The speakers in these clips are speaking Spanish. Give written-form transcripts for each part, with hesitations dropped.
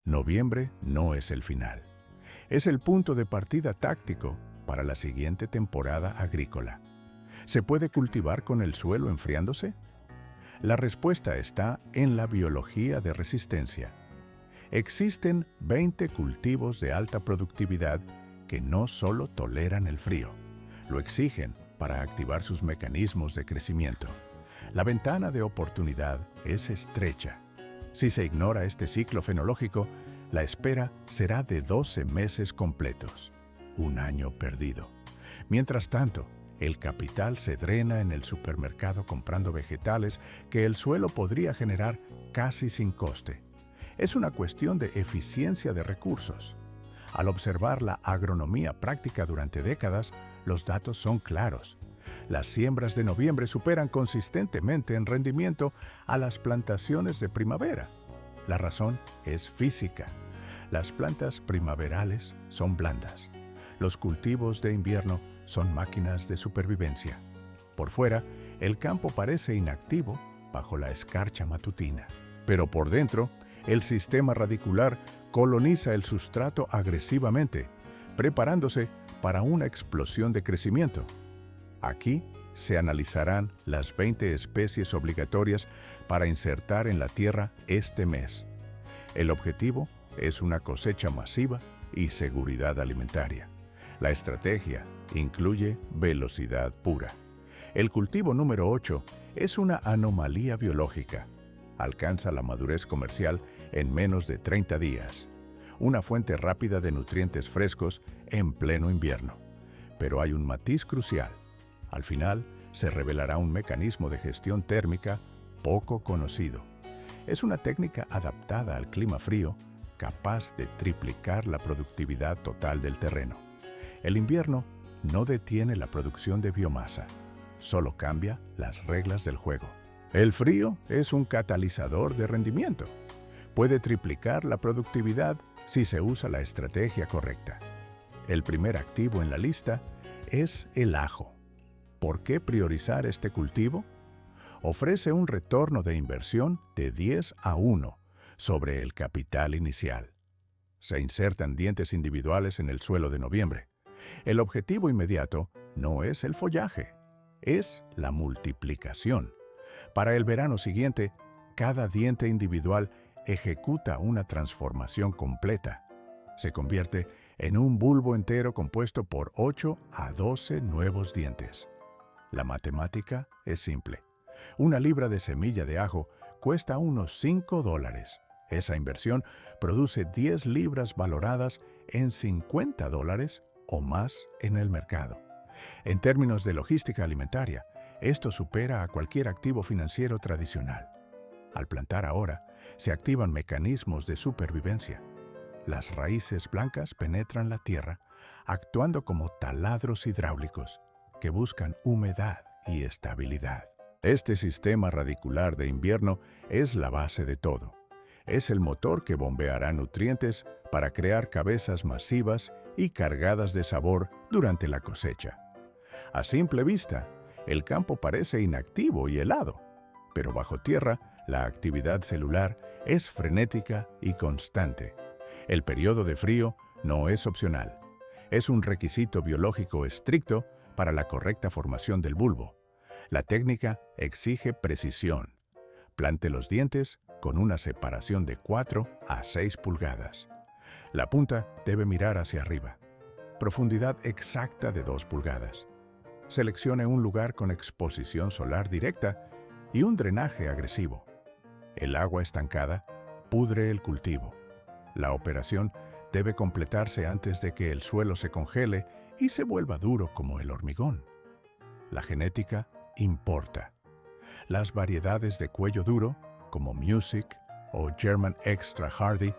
Noviembre no es el final. Es el punto de partida táctico para la siguiente temporada agrícola. ¿Se puede cultivar con el suelo enfriándose? La respuesta está en la biología de resistencia. Existen 20 cultivos de alta productividad que no solo toleran el frío, lo exigen para activar sus mecanismos de crecimiento. La ventana de oportunidad es estrecha. Si se ignora este ciclo fenológico, la espera será de 12 meses completos, un año perdido. Mientras tanto, el capital se drena en el supermercado comprando vegetales que el suelo podría generar casi sin coste. Es una cuestión de eficiencia de recursos. Al observar la agronomía práctica durante décadas, los datos son claros. Las siembras de noviembre superan consistentemente en rendimiento a las plantaciones de primavera. La razón es física. Las plantas primaverales son blandas. Los cultivos de invierno son máquinas de supervivencia. Por fuera, el campo parece inactivo bajo la escarcha matutina. Pero por dentro, el sistema radicular coloniza el sustrato agresivamente, preparándose para una explosión de crecimiento. Aquí se analizarán las 20 especies obligatorias para insertar en la tierra este mes. El objetivo es una cosecha masiva y seguridad alimentaria. La estrategia incluye velocidad pura. El cultivo número 8 es una anomalía biológica. Alcanza la madurez comercial en menos de 30 días. Una fuente rápida de nutrientes frescos en pleno invierno. Pero hay un matiz crucial. Al final, se revelará un mecanismo de gestión térmica poco conocido. Es una técnica adaptada al clima frío, capaz de triplicar la productividad total del terreno. El invierno no detiene la producción de biomasa, solo cambia las reglas del juego. El frío es un catalizador de rendimiento. Puede triplicar la productividad si se usa la estrategia correcta. El primer activo en la lista es el ajo. ¿Por qué priorizar este cultivo? Ofrece un retorno de inversión de 10-1 sobre el capital inicial. Se insertan dientes individuales en el suelo de noviembre. El objetivo inmediato no es el follaje, es la multiplicación. Para el verano siguiente, cada diente individual ejecuta una transformación completa. Se convierte en un bulbo entero compuesto por 8-12 nuevos dientes. La matemática es simple. Una libra de semilla de ajo cuesta unos $5. Esa inversión produce 10 libras valoradas en $50 o más en el mercado. En términos de logística alimentaria, esto supera a cualquier activo financiero tradicional. Al plantar ahora, se activan mecanismos de supervivencia. Las raíces blancas penetran la tierra, actuando como taladros hidráulicos que buscan humedad y estabilidad. Este sistema radicular de invierno es la base de todo. Es el motor que bombeará nutrientes para crear cabezas masivas y cargadas de sabor durante la cosecha. A simple vista, el campo parece inactivo y helado, pero bajo tierra, la actividad celular es frenética y constante. El periodo de frío no es opcional. Es un requisito biológico estricto para la correcta formación del bulbo. La técnica exige precisión. Plante los dientes con una separación de 4-6 pulgadas. La punta debe mirar hacia arriba. Profundidad exacta de 2 pulgadas. Seleccione un lugar con exposición solar directa y un drenaje agresivo. El agua estancada pudre el cultivo. La operación debe completarse antes de que el suelo se congele y se vuelva duro como el hormigón. La genética importa. Las variedades de cuello duro, como Music o German Extra Hardy,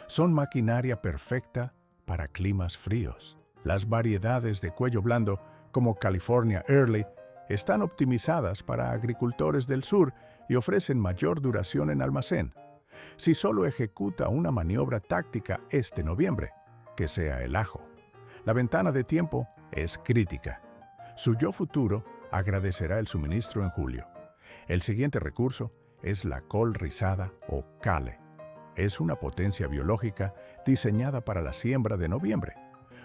son maquinaria perfecta para climas fríos. Las variedades de cuello blando, como California Early, están optimizadas para agricultores del sur y ofrecen mayor duración en almacén. Si solo ejecuta una maniobra táctica este noviembre, que sea el ajo. La ventana de tiempo es crítica. Su yo futuro agradecerá el suministro en julio. El siguiente recurso es la col rizada o kale. es una potencia biológica diseñada para la siembra de noviembre.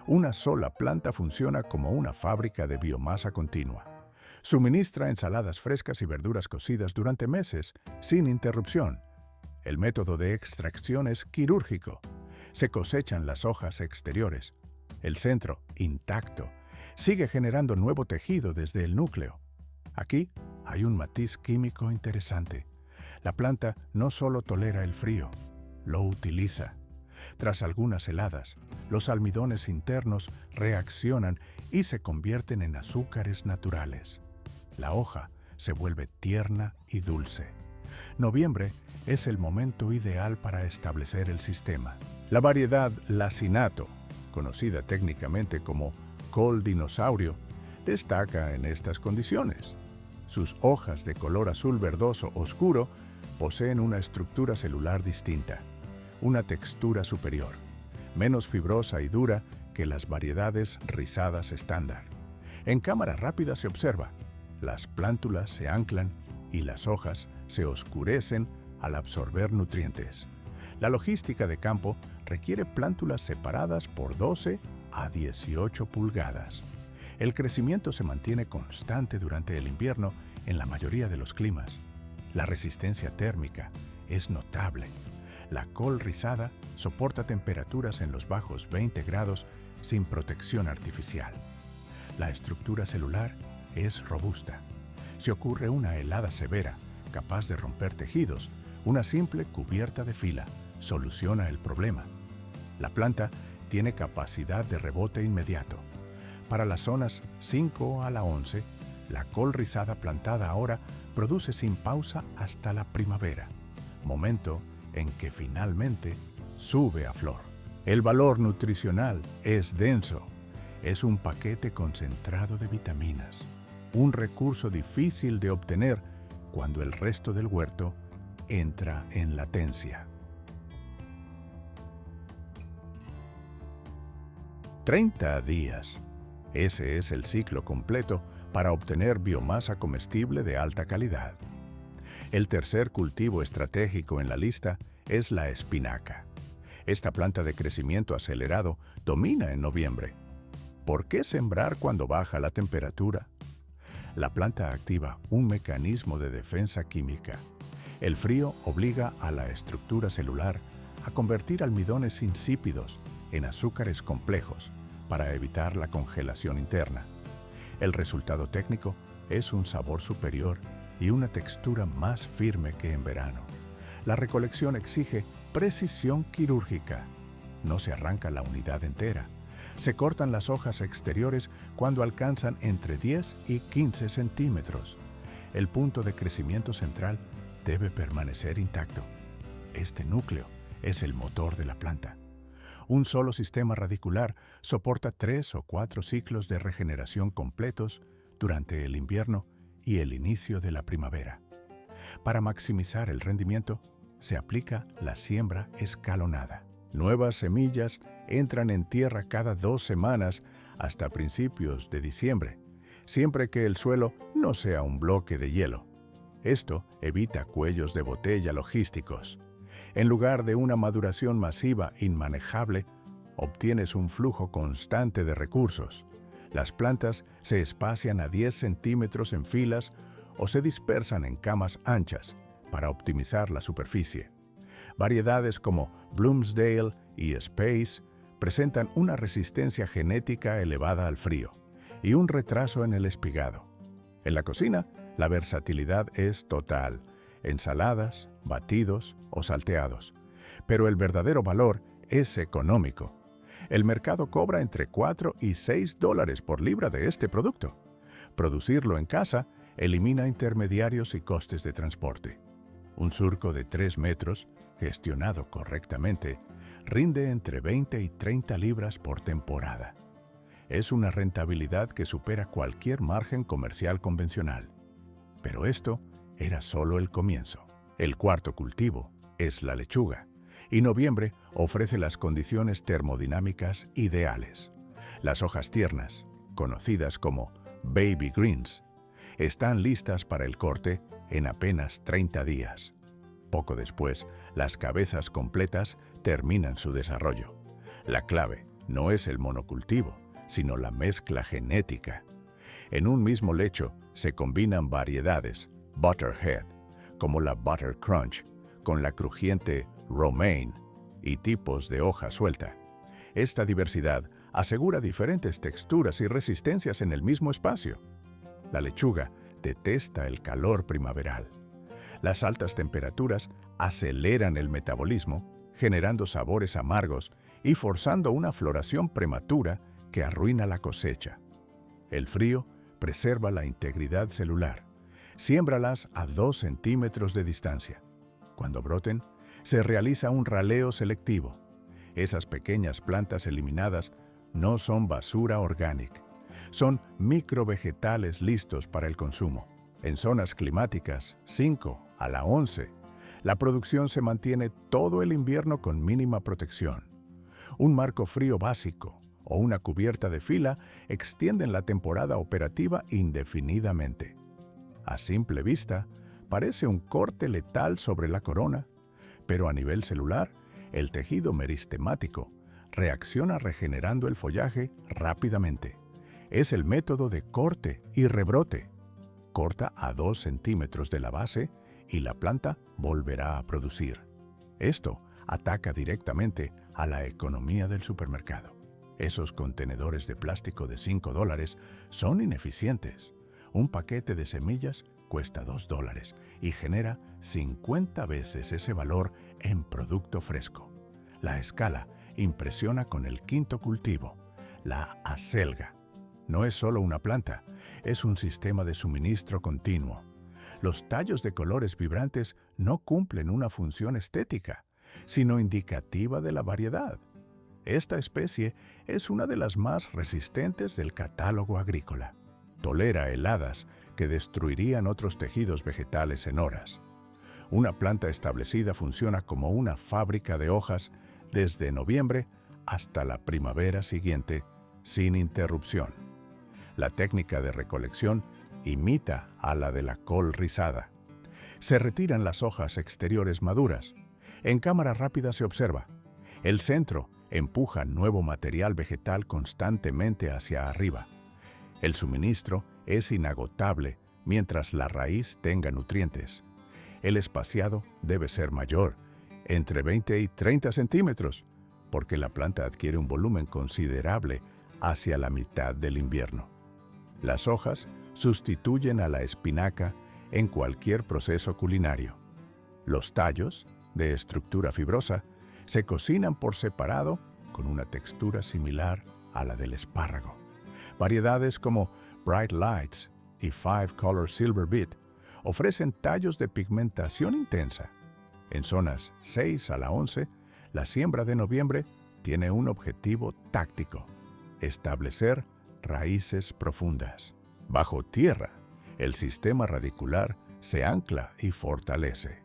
Una sola planta funciona como una fábrica de biomasa continua. Suministra ensaladas frescas y verduras cocidas durante meses, sin interrupción. El método de extracción es quirúrgico. Se cosechan las hojas exteriores. El centro, intacto, sigue generando nuevo tejido desde el núcleo. Aquí hay un matiz químico interesante. La planta no solo tolera el frío, lo utiliza. Tras algunas heladas, los almidones internos reaccionan y se convierten en azúcares naturales. La hoja se vuelve tierna y dulce. Noviembre es el momento ideal para establecer el sistema. La variedad lacinato, conocida técnicamente como col dinosaurio, destaca en estas condiciones. Sus hojas de color azul verdoso oscuro poseen una estructura celular distinta, una textura superior, menos fibrosa y dura que las variedades rizadas estándar. En cámara rápida se observa, las plántulas se anclan y las hojas se oscurecen al absorber nutrientes. La logística de campo requiere plántulas separadas por 12 a 18 pulgadas. El crecimiento se mantiene constante durante el invierno en la mayoría de los climas. La resistencia térmica es notable. La col rizada soporta temperaturas en los bajos 20 grados sin protección artificial. La estructura celular es robusta. Si ocurre una helada severa, capaz de romper tejidos, una simple cubierta de fila soluciona el problema. La planta tiene capacidad de rebote inmediato. Para las zonas 5 a la 11, la col rizada plantada ahora produce sin pausa hasta la primavera, momento en que finalmente sube a flor. El valor nutricional es denso. Es un paquete concentrado de vitaminas, un recurso difícil de obtener cuando el resto del huerto entra en latencia. 30 días. Ese es el ciclo completo para obtener biomasa comestible de alta calidad. El tercer cultivo estratégico en la lista es la espinaca. Esta planta de crecimiento acelerado domina en noviembre. ¿Por qué sembrar cuando baja la temperatura? La planta activa un mecanismo de defensa química. El frío obliga a la estructura celular a convertir almidones insípidos en azúcares complejos para evitar la congelación interna. El resultado técnico es un sabor superior y una textura más firme que en verano. La recolección exige precisión quirúrgica. No se arranca la unidad entera. Se cortan las hojas exteriores cuando alcanzan entre 10 y 15 centímetros. El punto de crecimiento central debe permanecer intacto. Este núcleo es el motor de la planta. Un solo sistema radicular soporta 3 o 4 ciclos de regeneración completos durante el invierno y el inicio de la primavera. Para maximizar el rendimiento, se aplica la siembra escalonada. Nuevas semillas entran en tierra cada 2 semanas hasta principios de diciembre, siempre que el suelo no sea un bloque de hielo. Esto evita cuellos de botella logísticos. En lugar de una maduración masiva inmanejable, obtienes un flujo constante de recursos. Las plantas se espacian a 10 centímetros en filas o se dispersan en camas anchas para optimizar la superficie. Variedades como Bloomsdale y Space presentan una resistencia genética elevada al frío y un retraso en el espigado. En la cocina, la versatilidad es total: ensaladas, batidos o salteados. Pero el verdadero valor es económico. El mercado cobra entre 4 y 6 dólares por libra de este producto. Producirlo en casa elimina intermediarios y costes de transporte. Un surco de 3 metros, gestionado correctamente, rinde entre 20 y 30 libras por temporada. Es una rentabilidad que supera cualquier margen comercial convencional. Pero esto era solo el comienzo. El cuarto cultivo es la lechuga, y noviembre ofrece las condiciones termodinámicas ideales. Las hojas tiernas, conocidas como baby greens, están listas para el corte en apenas 30 días. Poco después, las cabezas completas terminan su desarrollo. La clave no es el monocultivo, sino la mezcla genética. En un mismo lecho se combinan variedades, Butterhead, como la Butter Crunch, con la crujiente Romaine y tipos de hoja suelta. Esta diversidad asegura diferentes texturas y resistencias en el mismo espacio. La lechuga detesta el calor primaveral. Las altas temperaturas aceleran el metabolismo, generando sabores amargos y forzando una floración prematura que arruina la cosecha. El frío preserva la integridad celular. Siémbralas a 2 centímetros de distancia. Cuando broten, se realiza un raleo selectivo. Esas pequeñas plantas eliminadas no son basura orgánica. Son microvegetales listos para el consumo. En zonas climáticas 5 a la 11, la producción se mantiene todo el invierno con mínima protección. Un marco frío básico o una cubierta de fila extienden la temporada operativa indefinidamente. A simple vista, parece un corte letal sobre la corona, pero a nivel celular, el tejido meristemático reacciona regenerando el follaje rápidamente. Es el método de corte y rebrote. Corta a 2 centímetros de la base y la planta volverá a producir. Esto ataca directamente a la economía del supermercado. Esos contenedores de plástico de $5 son ineficientes. Un paquete de semillas cuesta $2 y genera 50 veces ese valor en producto fresco. La escala impresiona con el quinto cultivo, la acelga. No es solo una planta, es un sistema de suministro continuo. Los tallos de colores vibrantes no cumplen una función estética, sino indicativa de la variedad. Esta especie es una de las más resistentes del catálogo agrícola. Tolera heladas que destruirían otros tejidos vegetales en horas. Una planta establecida funciona como una fábrica de hojas desde noviembre hasta la primavera siguiente, sin interrupción. La técnica de recolección imita a la de la col rizada. Se retiran las hojas exteriores maduras. En cámara rápida se observa. El centro empuja nuevo material vegetal constantemente hacia arriba. El suministro es inagotable mientras la raíz tenga nutrientes. El espaciado debe ser mayor, entre 20 y 30 centímetros, porque la planta adquiere un volumen considerable hacia la mitad del invierno. Las hojas sustituyen a la espinaca en cualquier proceso culinario. Los tallos, de estructura fibrosa, se cocinan por separado con una textura similar a la del espárrago. Variedades como Bright Lights y Five Color Silver Beet ofrecen tallos de pigmentación intensa. En zonas 6 a la 11, la siembra de noviembre tiene un objetivo táctico: establecer raíces profundas. Bajo tierra, el sistema radicular se ancla y fortalece.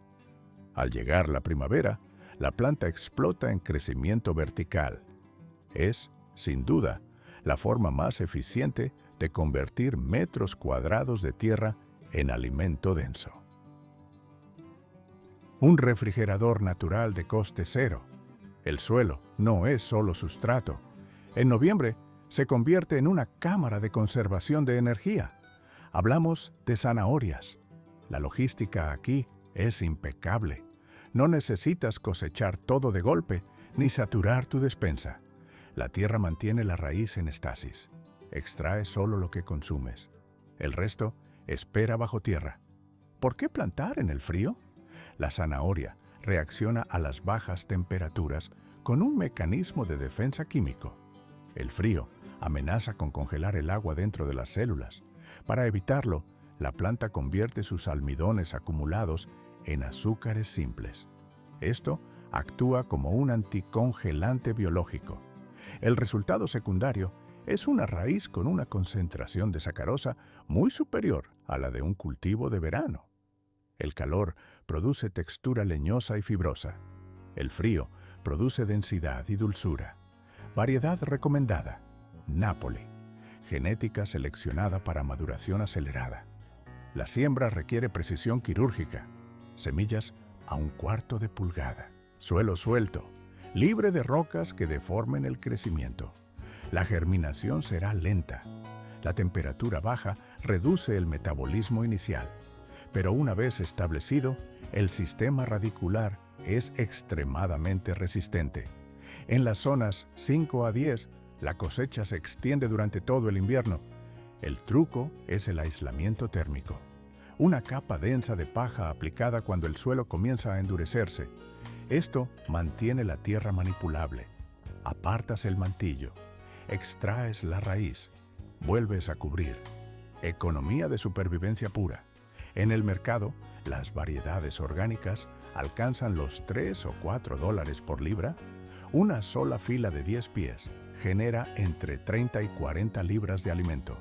Al llegar la primavera, la planta explota en crecimiento vertical. Es, sin duda, la forma más eficiente de convertir metros cuadrados de tierra en alimento denso. Un refrigerador natural de coste cero. El suelo no es solo sustrato. En noviembre se convierte en una cámara de conservación de energía. Hablamos de zanahorias. La logística aquí es impecable. No necesitas cosechar todo de golpe ni saturar tu despensa. La tierra mantiene la raíz en estasis. Extrae solo lo que consumes. El resto espera bajo tierra. ¿Por qué plantar en el frío? La zanahoria reacciona a las bajas temperaturas con un mecanismo de defensa químico. El frío amenaza con congelar el agua dentro de las células. Para evitarlo, la planta convierte sus almidones acumulados en azúcares simples. Esto actúa como un anticongelante biológico. El resultado secundario es una raíz con una concentración de sacarosa muy superior a la de un cultivo de verano. El calor produce textura leñosa y fibrosa. El frío produce densidad y dulzura. Variedad recomendada: Nápoli. Genética seleccionada para maduración acelerada. La siembra requiere precisión quirúrgica. Semillas a 1/4 de pulgada. Suelo suelto, libre de rocas que deformen el crecimiento. La germinación será lenta. La temperatura baja reduce el metabolismo inicial, pero una vez establecido, el sistema radicular es extremadamente resistente. En las zonas 5 a 10, la cosecha se extiende durante todo el invierno. El truco es el aislamiento térmico. Una capa densa de paja aplicada cuando el suelo comienza a endurecerse. Esto mantiene la tierra manipulable. Apartas el mantillo, extraes la raíz, vuelves a cubrir. Economía de supervivencia pura. En el mercado, las variedades orgánicas alcanzan los $3 o $4 por libra. Una sola fila de 10 pies genera entre 30 y 40 libras de alimento.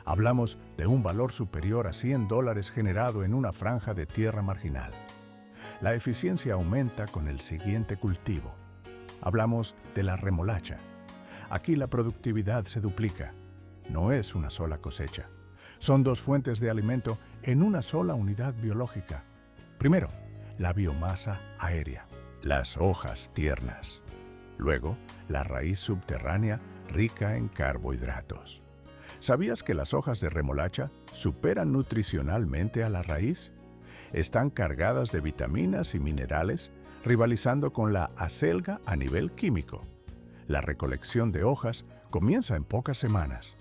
Hablamos de un valor superior a $100 generado en una franja de tierra marginal. La eficiencia aumenta con el siguiente cultivo. Hablamos de la remolacha. Aquí la productividad se duplica. No es una sola cosecha. Son 2 fuentes de alimento en una sola unidad biológica. Primero, la biomasa aérea, las hojas tiernas. Luego, la raíz subterránea rica en carbohidratos. ¿Sabías que las hojas de remolacha superan nutricionalmente a la raíz? Están cargadas de vitaminas y minerales, rivalizando con la acelga a nivel químico. La recolección de hojas comienza en pocas semanas.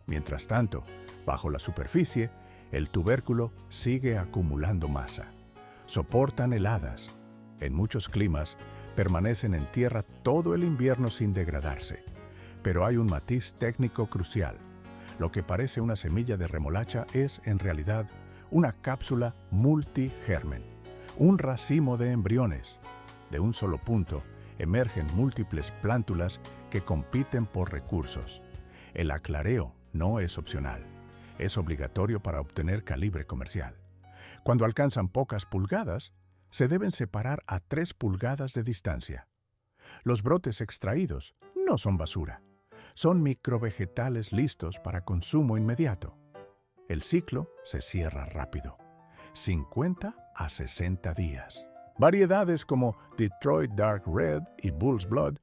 Mientras tanto, bajo la superficie, el tubérculo sigue acumulando masa. Soportan heladas. En muchos climas, permanecen en tierra todo el invierno sin degradarse. Pero hay un matiz técnico crucial. Lo que parece una semilla de remolacha es, en realidad, una cápsula multigermen, un racimo de embriones. De un solo punto, emergen múltiples plántulas que compiten por recursos. El aclareo no es opcional, es obligatorio para obtener calibre comercial. Cuando alcanzan pocas pulgadas, se deben separar a 3 pulgadas de distancia. Los brotes extraídos no son basura, son microvegetales listos para consumo inmediato. El ciclo se cierra rápido, 50 a 60 días. Variedades como Detroit Dark Red y Bull's Blood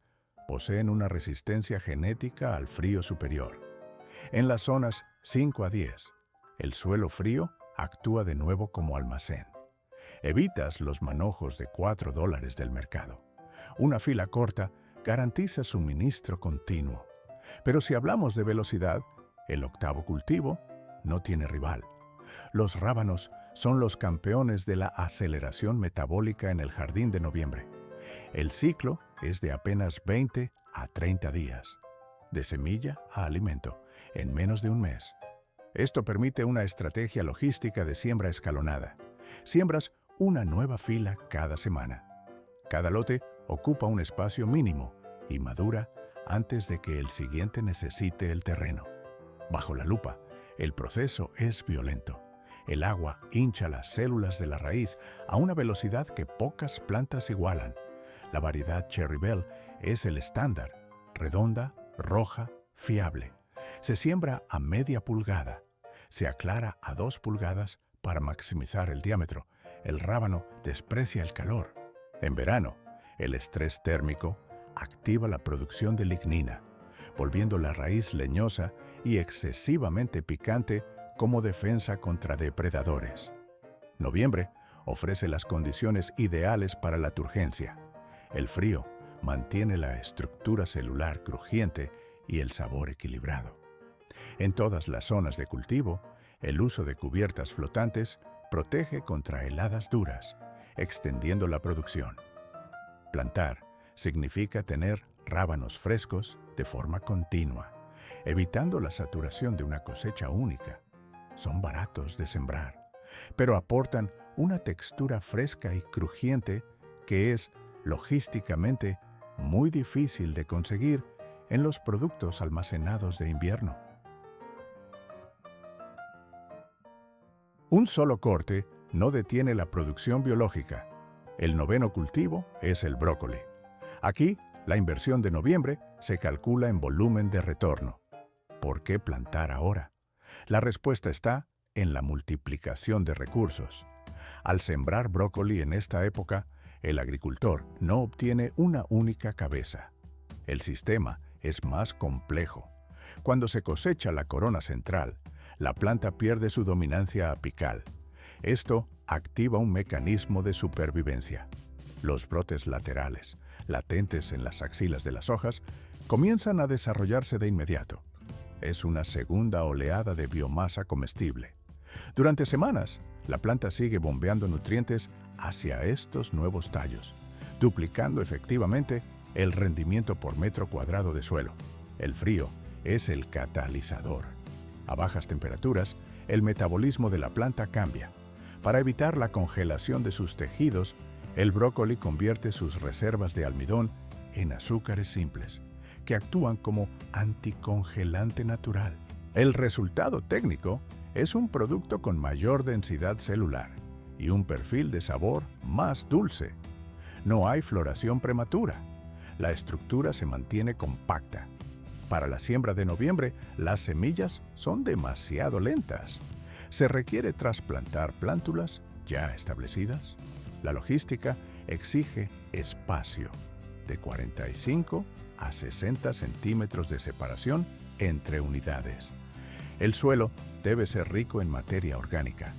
poseen una resistencia genética al frío superior. En las zonas 5 a 10, el suelo frío actúa de nuevo como almacén. Evitas los manojos de $4 del mercado. Una fila corta garantiza suministro continuo. Pero si hablamos de velocidad, el octavo cultivo no tiene rival. Los rábanos son los campeones de la aceleración metabólica en el jardín de noviembre. El ciclo es de apenas 20 a 30 días, de semilla a alimento, en menos de un mes. Esto permite una estrategia logística de siembra escalonada. Siembras una nueva fila cada semana. Cada lote ocupa un espacio mínimo y madura antes de que el siguiente necesite el terreno. Bajo la lupa, el proceso es violento. El agua hincha las células de la raíz a una velocidad que pocas plantas igualan. La variedad Cherry Belle es el estándar, redonda, roja, fiable. Se siembra a media pulgada. Se aclara a 2 pulgadas para maximizar el diámetro. El rábano desprecia el calor. En verano, el estrés térmico activa la producción de lignina, volviendo la raíz leñosa y excesivamente picante como defensa contra depredadores. Noviembre ofrece las condiciones ideales para la turgencia. El frío mantiene la estructura celular crujiente y el sabor equilibrado. En todas las zonas de cultivo, el uso de cubiertas flotantes protege contra heladas duras, extendiendo la producción. Plantar significa tener rábanos frescos de forma continua, evitando la saturación de una cosecha única. Son baratos de sembrar, pero aportan una textura fresca y crujiente que es logísticamente muy difícil de conseguir en los productos almacenados de invierno. Un solo corte no detiene la producción biológica. El noveno cultivo es el brócoli. Aquí, la inversión de noviembre se calcula en volumen de retorno. ¿Por qué plantar ahora? La respuesta está en la multiplicación de recursos. Al sembrar brócoli en esta época, el agricultor no obtiene una única cabeza. El sistema es más complejo. Cuando se cosecha la corona central, la planta pierde su dominancia apical. Esto activa un mecanismo de supervivencia. Los brotes laterales, latentes en las axilas de las hojas, comienzan a desarrollarse de inmediato. Es una segunda oleada de biomasa comestible. Durante semanas, la planta sigue bombeando nutrientes hacia estos nuevos tallos, duplicando efectivamente el rendimiento por metro cuadrado de suelo. El frío es el catalizador. A bajas temperaturas, el metabolismo de la planta cambia. Para evitar la congelación de sus tejidos, el brócoli convierte sus reservas de almidón en azúcares simples, que actúan como anticongelante natural. El resultado técnico es un producto con mayor densidad celular y un perfil de sabor más dulce. No hay floración prematura. La estructura se mantiene compacta. Para la siembra de noviembre, las semillas son demasiado lentas. Se requiere trasplantar plántulas ya establecidas. La logística exige espacio de 45 a 60 centímetros de separación entre unidades. El suelo debe ser rico en materia orgánica.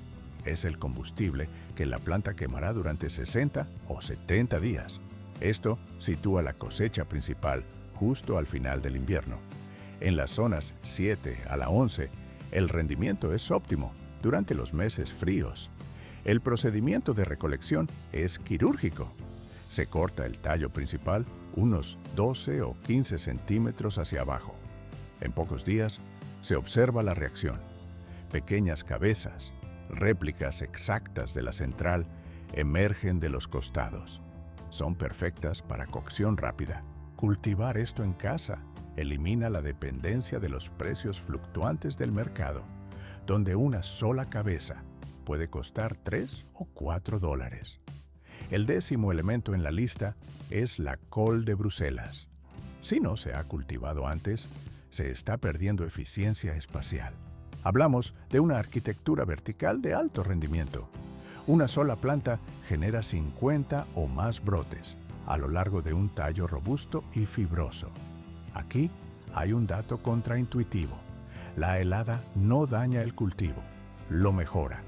Es el combustible que la planta quemará durante 60 o 70 días. Esto sitúa la cosecha principal justo al final del invierno. En las zonas 7 a la 11, el rendimiento es óptimo durante los meses fríos. El procedimiento de recolección es quirúrgico. Se corta el tallo principal unos 12 o 15 centímetros hacia abajo. En pocos días se observa la reacción. Pequeñas cabezas, réplicas exactas de la central, emergen de los costados. Son perfectas para cocción rápida. Cultivar esto en casa elimina la dependencia de los precios fluctuantes del mercado, donde una sola cabeza puede costar $3 o $4. El 10º elemento en la lista es la col de Bruselas. Si no se ha cultivado antes, se está perdiendo eficiencia espacial. Hablamos de una arquitectura vertical de alto rendimiento. Una sola planta genera 50 o más brotes a lo largo de un tallo robusto y fibroso. Aquí hay un dato contraintuitivo. La helada no daña el cultivo, lo mejora.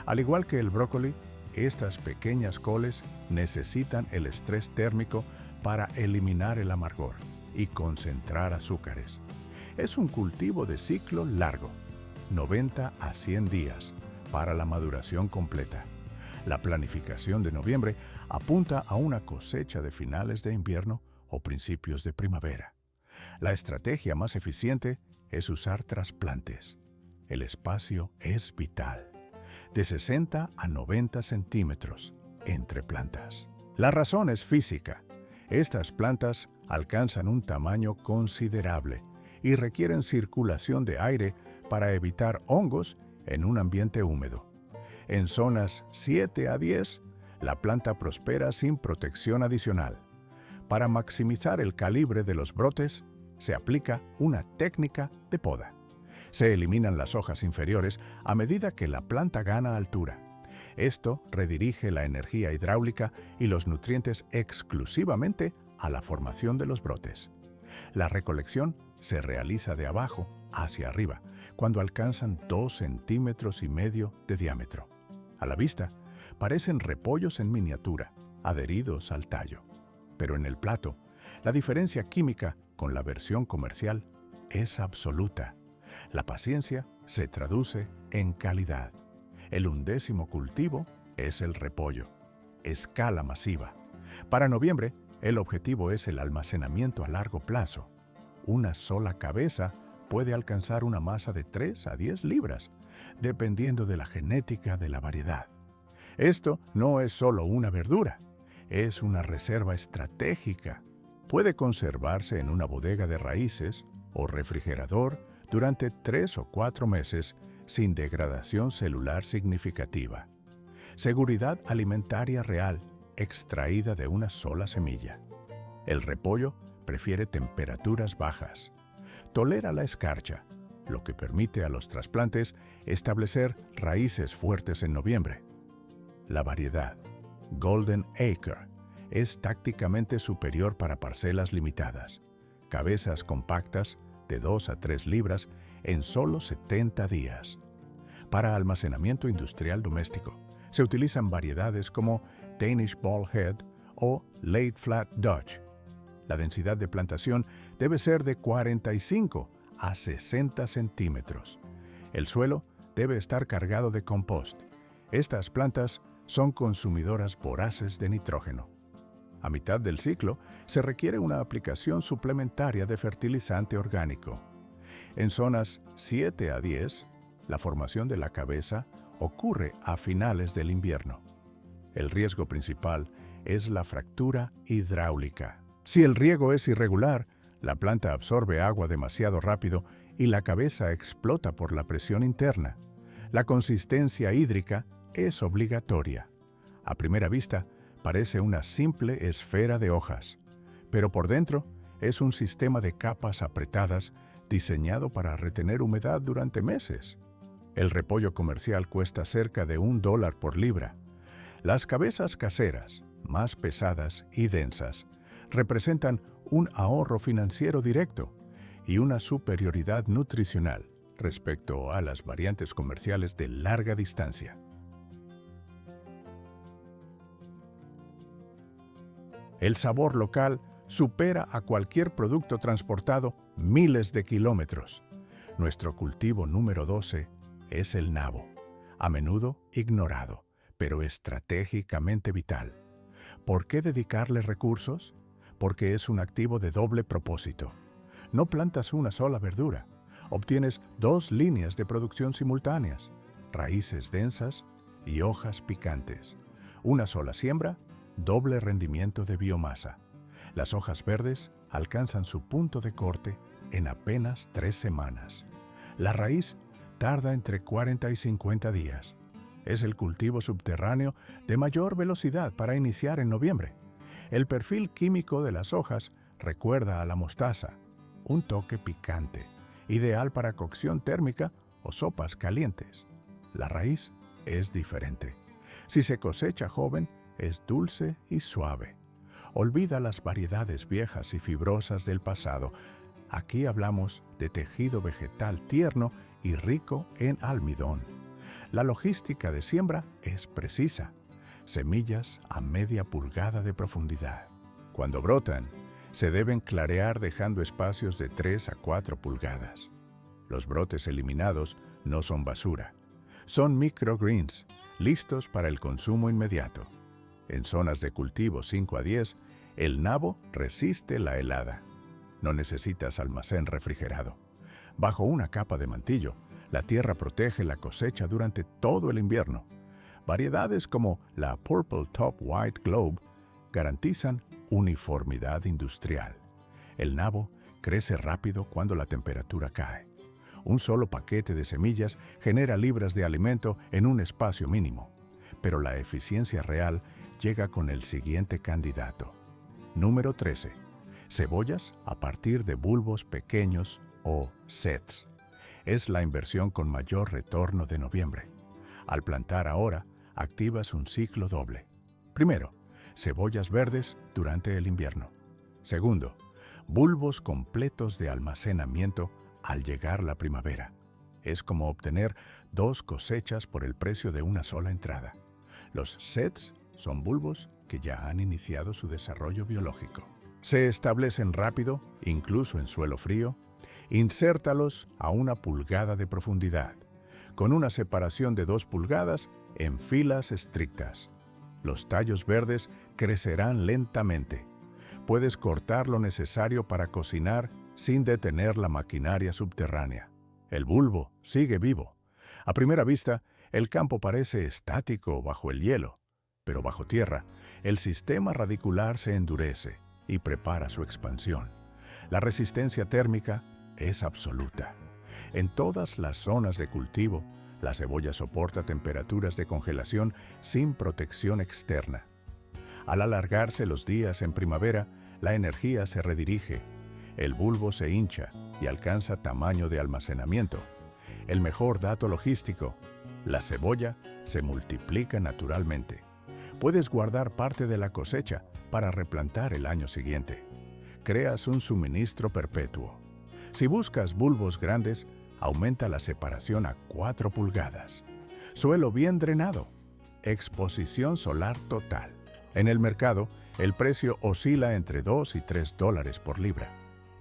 Al igual que el brócoli, estas pequeñas coles necesitan el estrés térmico para eliminar el amargor y concentrar azúcares. Es un cultivo de ciclo largo, 90 a 100 días, para la maduración completa. La planificación de noviembre apunta a una cosecha de finales de invierno o principios de primavera. La estrategia más eficiente es usar trasplantes. El espacio es vital, de 60 a 90 centímetros entre plantas. La razón es física. Estas plantas alcanzan un tamaño considerable y requieren circulación de aire para evitar hongos en un ambiente húmedo. En zonas 7 a 10, la planta prospera sin protección adicional. Para maximizar el calibre de los brotes, se aplica una técnica de poda. Se eliminan las hojas inferiores a medida que la planta gana altura. Esto redirige la energía hidráulica y los nutrientes exclusivamente a la formación de los brotes. La recolección se realiza de abajo hacia arriba, cuando alcanzan 2,5 centímetros de diámetro. A la vista, parecen repollos en miniatura, adheridos al tallo. Pero en el plato, la diferencia química con la versión comercial es absoluta. La paciencia se traduce en calidad. El 11º cultivo es el repollo. Escala masiva. Para noviembre, el objetivo es el almacenamiento a largo plazo. Una sola cabeza puede alcanzar una masa de 3 a 10 libras, dependiendo de la genética de la variedad. Esto no es solo una verdura, es una reserva estratégica. Puede conservarse en una bodega de raíces o refrigerador durante 3 o 4 meses sin degradación celular significativa. Seguridad alimentaria real, extraída de una sola semilla. El repollo prefiere temperaturas bajas. Tolera la escarcha, lo que permite a los trasplantes establecer raíces fuertes en noviembre. La variedad Golden Acre es tácticamente superior para parcelas limitadas. Cabezas compactas de 2 a 3 libras en solo 70 días. Para almacenamiento industrial doméstico, se utilizan variedades como Danish Ball Head o Late Flat Dutch. La densidad de plantación debe ser de 45 a 60 centímetros. El suelo debe estar cargado de compost. Estas plantas son consumidoras voraces de nitrógeno. A mitad del ciclo, se requiere una aplicación suplementaria de fertilizante orgánico. En zonas 7 a 10, la formación de la cabeza ocurre a finales del invierno. El riesgo principal es la fractura hidráulica. Si el riego es irregular, la planta absorbe agua demasiado rápido y la cabeza explota por la presión interna. La consistencia hídrica es obligatoria. A primera vista, parece una simple esfera de hojas, pero por dentro es un sistema de capas apretadas diseñado para retener humedad durante meses. El repollo comercial cuesta cerca de $1 por libra. Las cabezas caseras, más pesadas y densas, representan un ahorro financiero directo y una superioridad nutricional respecto a las variantes comerciales de larga distancia. El sabor local supera a cualquier producto transportado miles de kilómetros. Nuestro cultivo número 12 es el nabo, a menudo ignorado, pero estratégicamente vital. ¿Por qué dedicarle recursos? Porque es un activo de doble propósito. No plantas una sola verdura, obtienes 2 líneas de producción simultáneas, raíces densas y hojas picantes. Una sola siembra, doble rendimiento de biomasa. Las hojas verdes alcanzan su punto de corte en apenas 3 semanas. La raíz tarda entre 40 y 50 días. Es el cultivo subterráneo de mayor velocidad para iniciar en noviembre. El perfil químico de las hojas recuerda a la mostaza, un toque picante, ideal para cocción térmica o sopas calientes. La raíz es diferente. Si se cosecha joven, es dulce y suave. Olvida las variedades viejas y fibrosas del pasado. Aquí hablamos de tejido vegetal tierno y rico en almidón. La logística de siembra es precisa. Semillas a media pulgada de profundidad. Cuando brotan, se deben clarear dejando espacios de 3 a 4 pulgadas. Los brotes eliminados no son basura. Son microgreens, listos para el consumo inmediato. En zonas de cultivo 5 a 10, el nabo resiste la helada. No necesitas almacén refrigerado. Bajo una capa de mantillo, la tierra protege la cosecha durante todo el invierno. Variedades como la Purple Top White Globe garantizan uniformidad industrial. El nabo crece rápido cuando la temperatura cae. Un solo paquete de semillas genera libras de alimento en un espacio mínimo, pero la eficiencia real llega con el siguiente candidato. Número 13. Cebollas a partir de bulbos pequeños o sets. Es la inversión con mayor retorno de noviembre. Al plantar ahora, activas un ciclo doble. Primero, cebollas verdes durante el invierno. Segundo, bulbos completos de almacenamiento al llegar la primavera. Es como obtener 2 cosechas por el precio de una sola entrada. Los sets son bulbos que ya han iniciado su desarrollo biológico. Se establecen rápido, incluso en suelo frío. Insértalos a 1 pulgada de profundidad, con una separación de 2 pulgadas en filas estrictas. Los tallos verdes crecerán lentamente. Puedes cortar lo necesario para cocinar sin detener la maquinaria subterránea. El bulbo sigue vivo. A primera vista, el campo parece estático bajo el hielo, pero bajo tierra, el sistema radicular se endurece y prepara su expansión. La resistencia térmica es absoluta. En todas las zonas de cultivo, la cebolla soporta temperaturas de congelación sin protección externa. Al alargarse los días en primavera, la energía se redirige. El bulbo se hincha y alcanza tamaño de almacenamiento. El mejor dato logístico: La cebolla se multiplica naturalmente. Puedes guardar parte de la cosecha para replantar el año siguiente. Creas un suministro perpetuo. Si buscas bulbos grandes, aumenta la separación a 4 pulgadas. Suelo bien drenado. Exposición solar total. En el mercado, el precio oscila entre $2 y $3 por libra.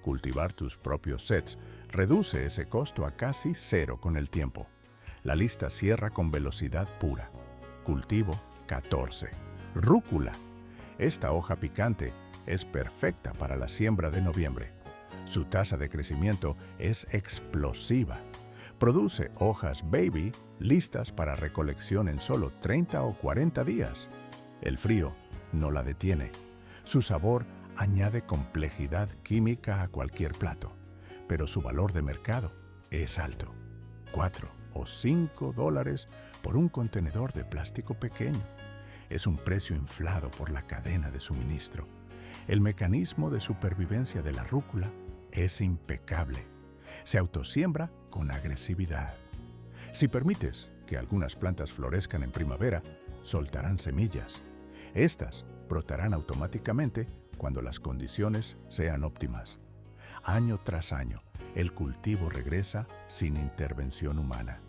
Cultivar tus propios sets reduce ese costo a casi cero con el tiempo. La lista cierra con velocidad pura. Cultivo 14. Rúcula. Esta hoja picante es perfecta para la siembra de noviembre. Su tasa de crecimiento es explosiva. Produce hojas baby listas para recolección en solo 30 o 40 días. El frío no la detiene. Su sabor añade complejidad química a cualquier plato, pero su valor de mercado es alto. $4 o $5 por un contenedor de plástico pequeño. Es un precio inflado por la cadena de suministro. El mecanismo de supervivencia de la rúcula es impecable. Se autosiembra con agresividad. Si permites que algunas plantas florezcan en primavera, soltarán semillas. Estas brotarán automáticamente cuando las condiciones sean óptimas. Año tras año, el cultivo regresa sin intervención humana.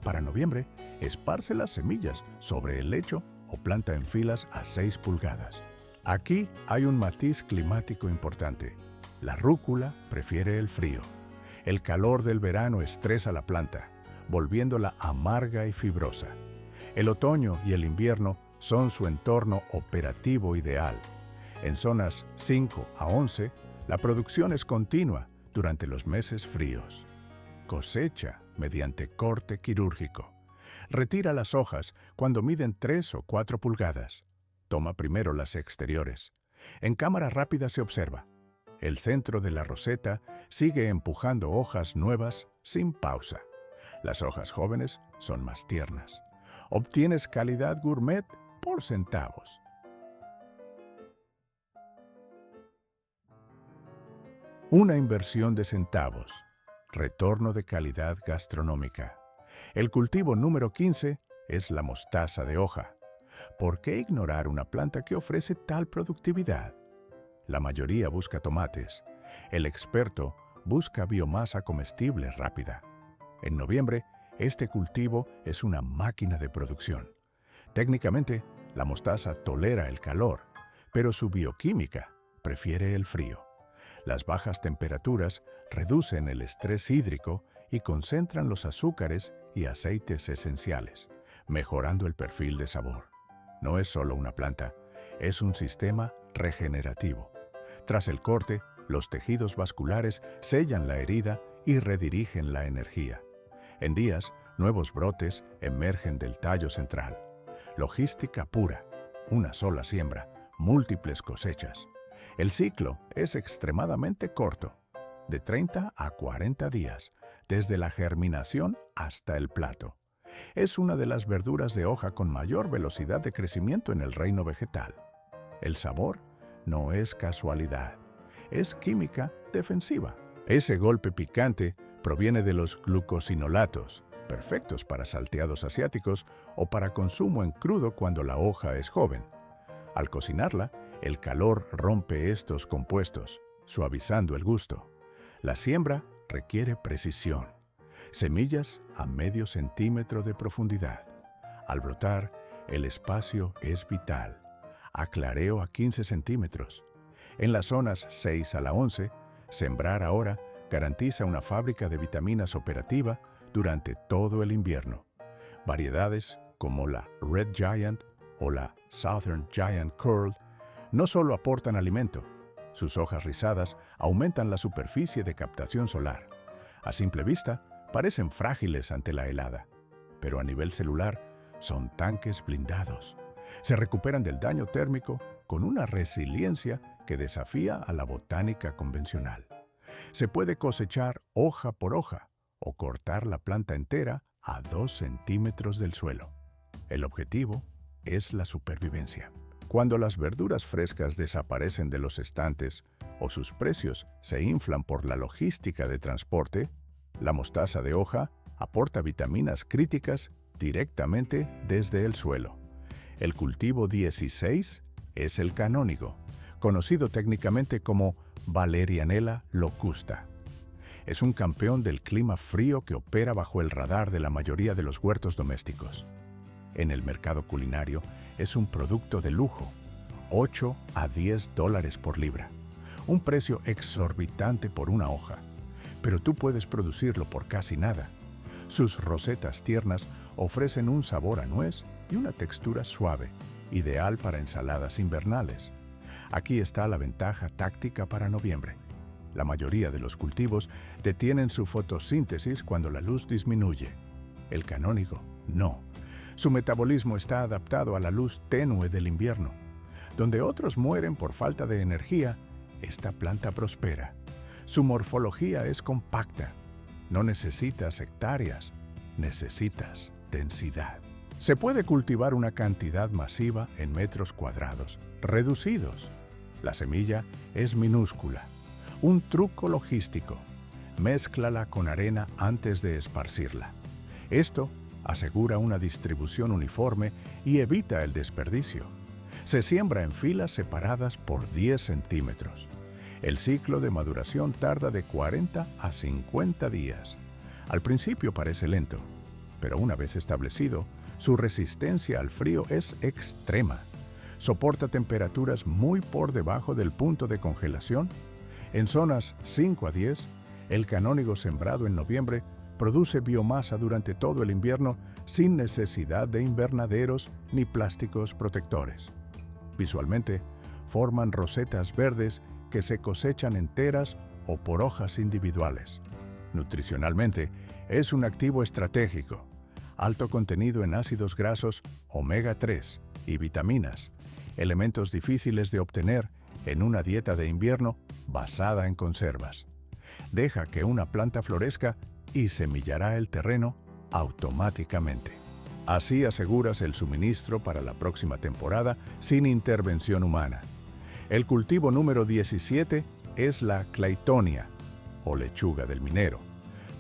Para noviembre, esparce las semillas sobre el lecho o planta en filas a 6 pulgadas. Aquí hay un matiz climático importante. La rúcula prefiere el frío. El calor del verano estresa la planta, volviéndola amarga y fibrosa. El otoño y el invierno son su entorno operativo ideal. En zonas 5 a 11, la producción es continua durante los meses fríos. Cosecha mediante corte quirúrgico. Retira las hojas cuando miden 3 o 4 pulgadas. Toma primero las exteriores. En cámara rápida se observa. El centro de la roseta sigue empujando hojas nuevas sin pausa. Las hojas jóvenes son más tiernas. Obtienes calidad gourmet por centavos. Una inversión de centavos. Retorno de calidad gastronómica. El cultivo número 15 es la mostaza de hoja. ¿Por qué ignorar una planta que ofrece tal productividad? La mayoría busca tomates. El experto busca biomasa comestible rápida. En noviembre, este cultivo es una máquina de producción. Técnicamente, la mostaza tolera el calor, pero su bioquímica prefiere el frío. Las bajas temperaturas reducen el estrés hídrico y concentran los azúcares y aceites esenciales, mejorando el perfil de sabor. No es solo una planta, es un sistema regenerativo. Tras el corte, los tejidos vasculares sellan la herida y redirigen la energía. En días, nuevos brotes emergen del tallo central. Logística pura, una sola siembra, múltiples cosechas. El ciclo es extremadamente corto, de 30 a 40 días, desde la germinación hasta el plato. Es una de las verduras de hoja con mayor velocidad de crecimiento en el reino vegetal. El sabor no es casualidad, es química defensiva. Ese golpe picante proviene de los glucosinolatos, perfectos para salteados asiáticos o para consumo en crudo cuando la hoja es joven. Al cocinarla, el calor rompe estos compuestos, suavizando el gusto. La siembra requiere precisión. Semillas a medio centímetro de profundidad. Al brotar, el espacio es vital. Aclareo a 15 centímetros. En las zonas 6 a la 11, sembrar ahora garantiza una fábrica de vitaminas operativa durante todo el invierno. Variedades como la Red Giant o la Southern Giant Curl no solo aportan alimento, sus hojas rizadas aumentan la superficie de captación solar. A simple vista, parecen frágiles ante la helada, pero a nivel celular son tanques blindados. Se recuperan del daño térmico con una resiliencia que desafía a la botánica convencional. Se puede cosechar hoja por hoja o cortar la planta entera a 2 centímetros del suelo. El objetivo es la supervivencia. Cuando las verduras frescas desaparecen de los estantes o sus precios se inflan por la logística de transporte, la mostaza de hoja aporta vitaminas críticas directamente desde el suelo. El cultivo 16 es el canónigo, conocido técnicamente como Valerianella locusta. Es un campeón del clima frío que opera bajo el radar de la mayoría de los huertos domésticos. En el mercado culinario es un producto de lujo, 8 a 10 dólares por libra, un precio exorbitante por una hoja, pero tú puedes producirlo por casi nada. Sus rosetas tiernas ofrecen un sabor a nuez y una textura suave, ideal para ensaladas invernales. Aquí está la ventaja táctica para noviembre. La mayoría de los cultivos detienen su fotosíntesis cuando la luz disminuye. El canónigo, no. Su metabolismo está adaptado a la luz tenue del invierno. Donde otros mueren por falta de energía, esta planta prospera. Su morfología es compacta. No necesitas hectáreas, necesitas densidad. Se puede cultivar una cantidad masiva en metros cuadrados, reducidos. La semilla es minúscula. Un truco logístico. Mézclala con arena antes de esparcirla. Esto asegura una distribución uniforme y evita el desperdicio. Se siembra en filas separadas por 10 centímetros. El ciclo de maduración tarda de 40 a 50 días. Al principio parece lento, pero una vez establecido, su resistencia al frío es extrema. Soporta temperaturas muy por debajo del punto de congelación. En zonas 5 a 10, el canónigo sembrado en noviembre produce biomasa durante todo el invierno sin necesidad de invernaderos ni plásticos protectores. Visualmente, forman rosetas verdes que se cosechan enteras o por hojas individuales. Nutricionalmente, es un activo estratégico. Alto contenido en ácidos grasos omega 3 y vitaminas, elementos difíciles de obtener en una dieta de invierno basada en conservas. Deja que una planta florezca y semillará el terreno automáticamente. Así aseguras el suministro para la próxima temporada sin intervención humana. El cultivo número 17 es la Claytonia, o lechuga del minero.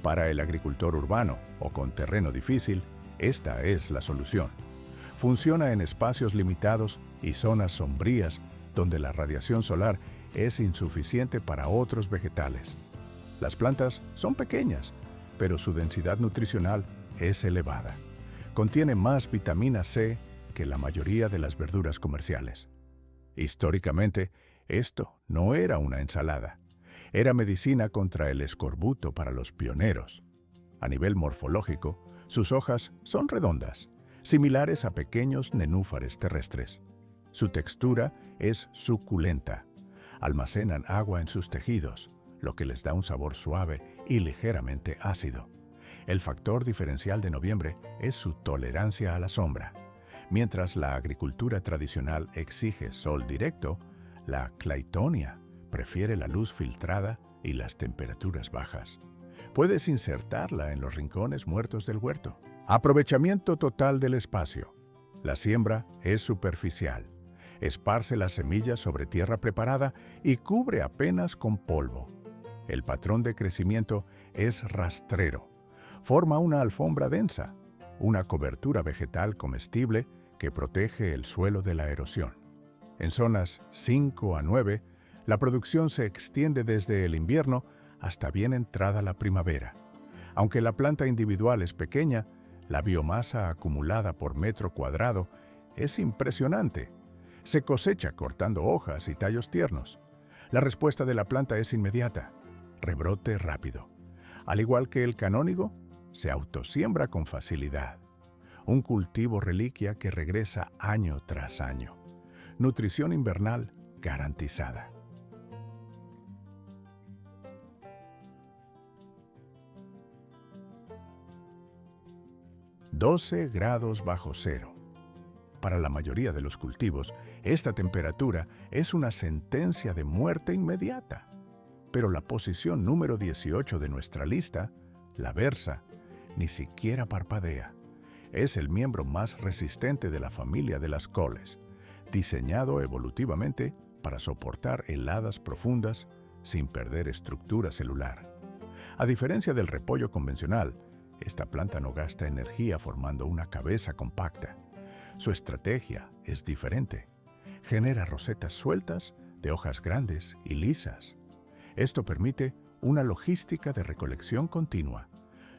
Para el agricultor urbano o con terreno difícil, esta es la solución. Funciona en espacios limitados y zonas sombrías donde la radiación solar es insuficiente para otros vegetales. Las plantas son pequeñas, pero su densidad nutricional es elevada. Contiene más vitamina C que la mayoría de las verduras comerciales. Históricamente, esto no era una ensalada. Era medicina contra el escorbuto para los pioneros. A nivel morfológico, sus hojas son redondas, similares a pequeños nenúfares terrestres. Su textura es suculenta. Almacenan agua en sus tejidos, lo que les da un sabor suave y ligeramente ácido. El factor diferencial de noviembre es su tolerancia a la sombra. Mientras la agricultura tradicional exige sol directo, la Claytonia prefiere la luz filtrada y las temperaturas bajas. Puedes insertarla en los rincones muertos del huerto. Aprovechamiento total del espacio. La siembra es superficial. Esparce las semillas sobre tierra preparada y cubre apenas con polvo. El patrón de crecimiento es rastrero. Forma una alfombra densa, una cobertura vegetal comestible que protege el suelo de la erosión. En zonas 5 a 9, la producción se extiende desde el invierno hasta bien entrada la primavera. Aunque la planta individual es pequeña, la biomasa acumulada por metro cuadrado es impresionante. Se cosecha cortando hojas y tallos tiernos. La respuesta de la planta es inmediata, rebrote rápido. Al igual que el canónigo, se autosiembra con facilidad. Un cultivo reliquia que regresa año tras año. Nutrición invernal garantizada. 12 grados bajo cero. Para la mayoría de los cultivos, esta temperatura es una sentencia de muerte inmediata. Pero la posición número 18 de nuestra lista, la berza, ni siquiera parpadea. Es el miembro más resistente de la familia de las coles, diseñado evolutivamente para soportar heladas profundas sin perder estructura celular. A diferencia del repollo convencional, Esta planta no gasta energía formando una cabeza compacta. Su estrategia es diferente. Genera rosetas sueltas de hojas grandes y lisas. Esto permite una logística de recolección continua.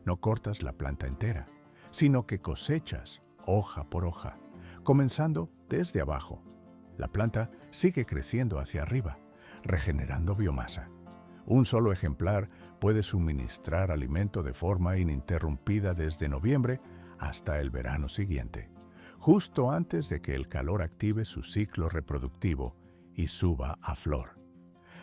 No cortas la planta entera, sino que cosechas hoja por hoja, comenzando desde abajo. La planta sigue creciendo hacia arriba, regenerando biomasa. Un solo ejemplar puede suministrar alimento de forma ininterrumpida desde noviembre hasta el verano siguiente, justo antes de que el calor active su ciclo reproductivo y suba a flor.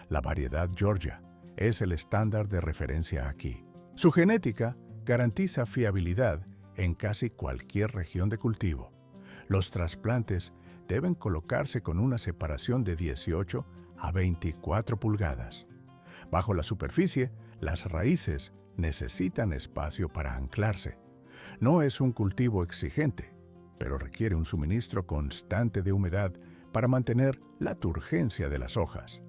La variedad Georgia es el estándar de referencia aquí. Su genética garantiza fiabilidad en casi cualquier región de cultivo. Los trasplantes deben colocarse con una separación de 18 a 24 pulgadas. Bajo la superficie, las raíces necesitan espacio para anclarse. No es un cultivo exigente, pero requiere un suministro constante de humedad para mantener la turgencia de las hojas.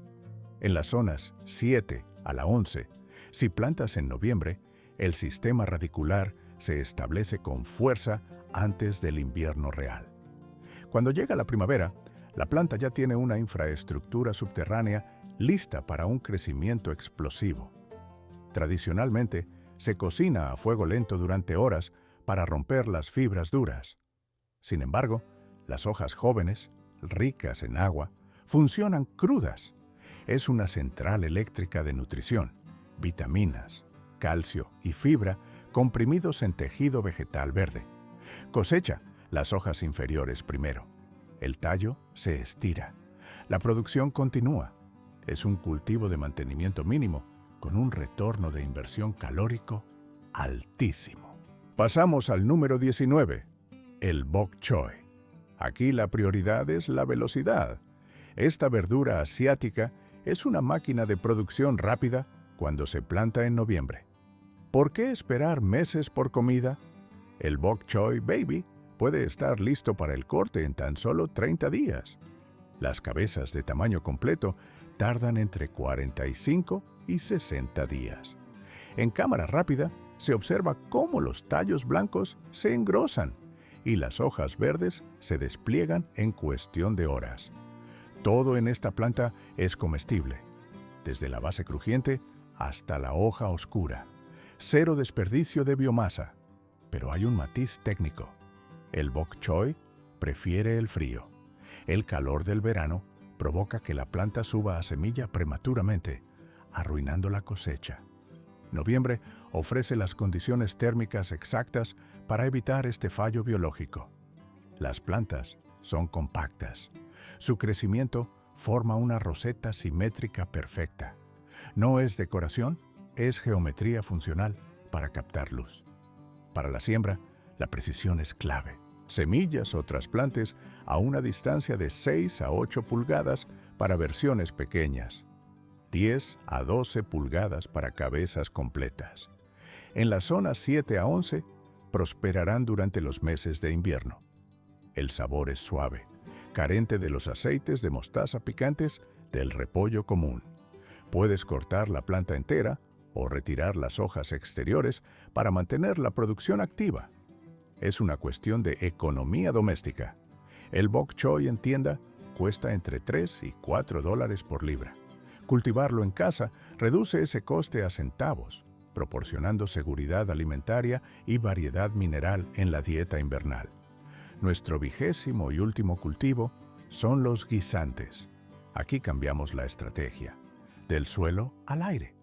En las zonas 7 a la 11, si plantas en noviembre, el sistema radicular se establece con fuerza antes del invierno real. Cuando llega la primavera, la planta ya tiene una infraestructura subterránea lista para un crecimiento explosivo. Tradicionalmente, se cocina a fuego lento durante horas para romper las fibras duras. Sin embargo, las hojas jóvenes, ricas en agua, funcionan crudas. Es una central eléctrica de nutrición, vitaminas, calcio y fibra comprimidos en tejido vegetal verde. Cosecha las hojas inferiores primero. El tallo se estira. La producción continúa. Es un cultivo de mantenimiento mínimo con un retorno de inversión calórico altísimo. Pasamos al número 19, el bok choy. Aquí la prioridad es la velocidad. Esta verdura asiática es una máquina de producción rápida cuando se planta en noviembre. ¿Por qué esperar meses por comida? El bok choy baby puede estar listo para el corte en tan solo 30 días. Las cabezas de tamaño completo tardan entre 45 y 60 días. En cámara rápida se observa cómo los tallos blancos se engrosan y las hojas verdes se despliegan en cuestión de horas. Todo en esta planta es comestible, desde la base crujiente hasta la hoja oscura. Cero desperdicio de biomasa, pero hay un matiz técnico. El bok choy prefiere el frío. El calor del verano provoca que la planta suba a semilla prematuramente, arruinando la cosecha. Noviembre ofrece las condiciones térmicas exactas para evitar este fallo biológico. Las plantas son compactas. Su crecimiento forma una roseta simétrica perfecta. No es decoración, es geometría funcional para captar luz. Para la siembra, la precisión es clave. Semillas o trasplantes a una distancia de 6 a 8 pulgadas para versiones pequeñas, 10 a 12 pulgadas para cabezas completas. En las zonas 7 a 11 prosperarán durante los meses de invierno. El sabor es suave, carente de los aceites de mostaza picantes del repollo común. Puedes cortar la planta entera o retirar las hojas exteriores para mantener la producción activa. Es una cuestión de economía doméstica. El bok choy en tienda cuesta entre $3 y $4 por libra. Cultivarlo en casa reduce ese coste a centavos, proporcionando seguridad alimentaria y variedad mineral en la dieta invernal. Nuestro 20º y último cultivo son los guisantes. Aquí cambiamos la estrategia, del suelo al aire.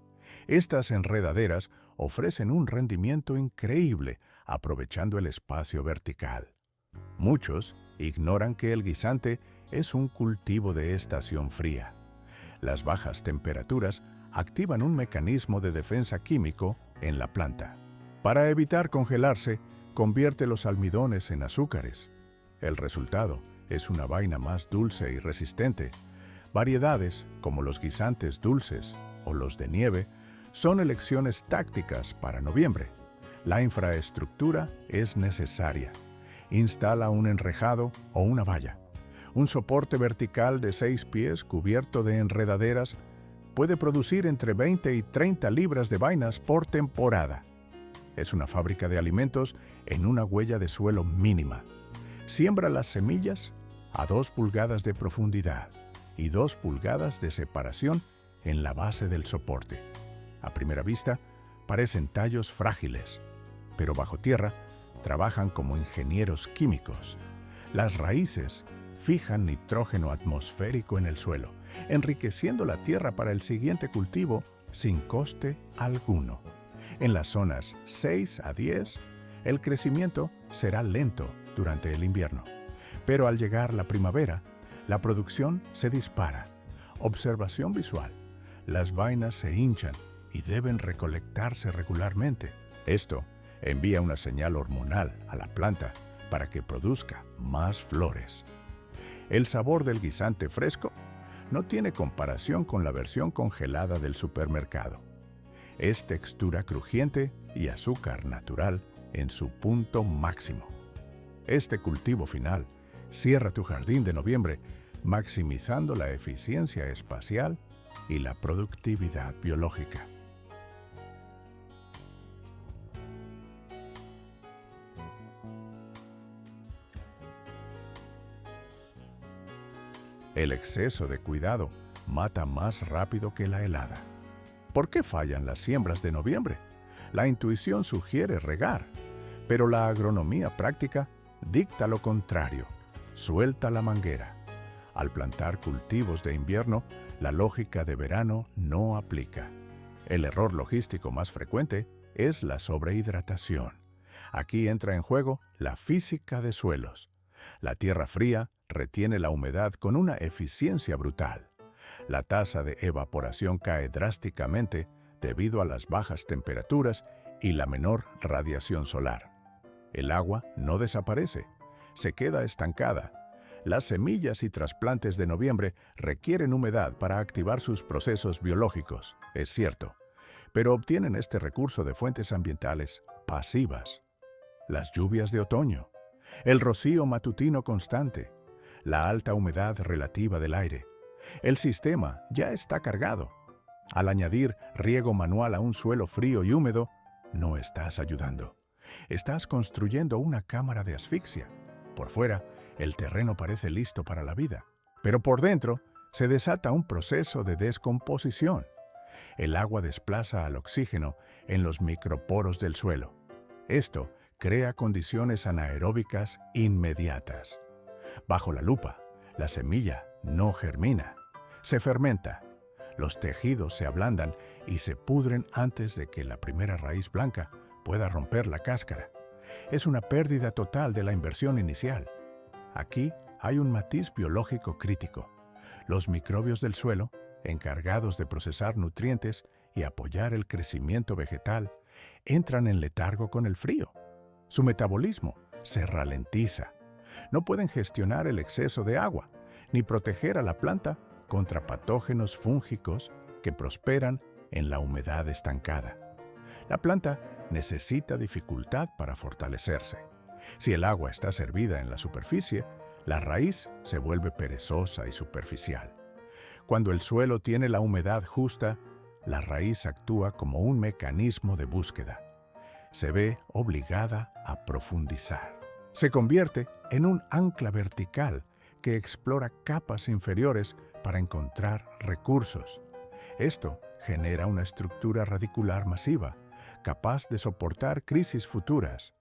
Estas enredaderas ofrecen un rendimiento increíble aprovechando el espacio vertical. Muchos ignoran que el guisante es un cultivo de estación fría. Las bajas temperaturas activan un mecanismo de defensa químico en la planta. Para evitar congelarse, convierte los almidones en azúcares. El resultado es una vaina más dulce y resistente. Variedades como los guisantes dulces o los de nieve son elecciones tácticas para noviembre. La infraestructura es necesaria. Instala un enrejado o una valla. Un soporte vertical de 6 pies cubierto de enredaderas puede producir entre 20 y 30 libras de vainas por temporada. es una fábrica de alimentos en una huella de suelo mínima. Siembra las semillas a 2 pulgadas de profundidad y 2 pulgadas de separación en la base del soporte. A primera vista, parecen tallos frágiles, pero bajo tierra trabajan como ingenieros químicos. Las raíces fijan nitrógeno atmosférico en el suelo, enriqueciendo la tierra para el siguiente cultivo sin coste alguno. En las zonas 6 a 10, el crecimiento será lento durante el invierno, pero al llegar la primavera, la producción se dispara. Observación visual: las vainas se hinchan y deben recolectarse regularmente. Esto envía una señal hormonal a la planta para que produzca más flores. El sabor del guisante fresco no tiene comparación con la versión congelada del supermercado. Es textura crujiente y azúcar natural en su punto máximo. Este cultivo final cierra tu jardín de noviembre, maximizando la eficiencia espacial y la productividad biológica. El exceso de cuidado mata más rápido que la helada. ¿Por qué fallan las siembras de noviembre? La intuición sugiere regar, pero la agronomía práctica dicta lo contrario: suelta la manguera. Al plantar cultivos de invierno, la lógica de verano no aplica. El error logístico más frecuente es la sobrehidratación. Aquí entra en juego la física de suelos. La tierra fría retiene la humedad con una eficiencia brutal. La tasa de evaporación cae drásticamente debido a las bajas temperaturas y la menor radiación solar. El agua no desaparece, se queda estancada. Las semillas y trasplantes de noviembre requieren humedad para activar sus procesos biológicos, es cierto, pero obtienen este recurso de fuentes ambientales pasivas. Las lluvias de otoño, el rocío matutino constante, la alta humedad relativa del aire. El sistema ya está cargado. Al añadir riego manual a un suelo frío y húmedo, no estás ayudando. Estás construyendo una cámara de asfixia. Por fuera, el terreno parece listo para la vida, pero por dentro se desata un proceso de descomposición. El agua desplaza al oxígeno en los microporos del suelo. Esto crea condiciones anaeróbicas inmediatas. Bajo la lupa, la semilla no germina, se fermenta. Los tejidos se ablandan y se pudren antes de que la primera raíz blanca pueda romper la cáscara. Es una pérdida total de la inversión inicial. Aquí hay un matiz biológico crítico. Los microbios del suelo, encargados de procesar nutrientes y apoyar el crecimiento vegetal, entran en letargo con el frío. Su metabolismo se ralentiza. No pueden gestionar el exceso de agua, ni proteger a la planta contra patógenos fúngicos que prosperan en la humedad estancada. La planta necesita dificultad para fortalecerse. Si el agua está servida en la superficie, la raíz se vuelve perezosa y superficial. Cuando el suelo tiene la humedad justa, la raíz actúa como un mecanismo de búsqueda. Se ve obligada a profundizar. Se convierte en un ancla vertical que explora capas inferiores para encontrar recursos. Esto genera una estructura radicular masiva, capaz de soportar crisis futuras.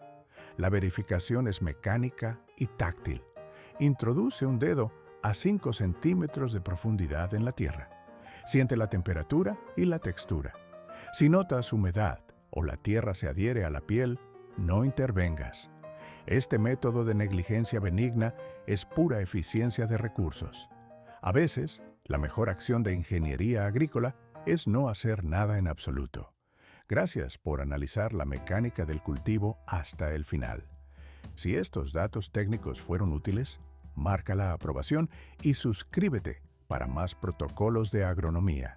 La verificación es mecánica y táctil. Introduce un dedo a 5 centímetros de profundidad en la tierra. Siente la temperatura y la textura. Si notas humedad o la tierra se adhiere a la piel, no intervengas. Este método de negligencia benigna es pura eficiencia de recursos. A veces, la mejor acción de ingeniería agrícola es no hacer nada en absoluto. Gracias por analizar la mecánica del cultivo hasta el final. Si estos datos técnicos fueron útiles, marca la aprobación y suscríbete para más protocolos de agronomía.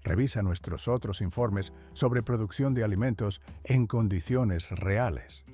Revisa nuestros otros informes sobre producción de alimentos en condiciones reales.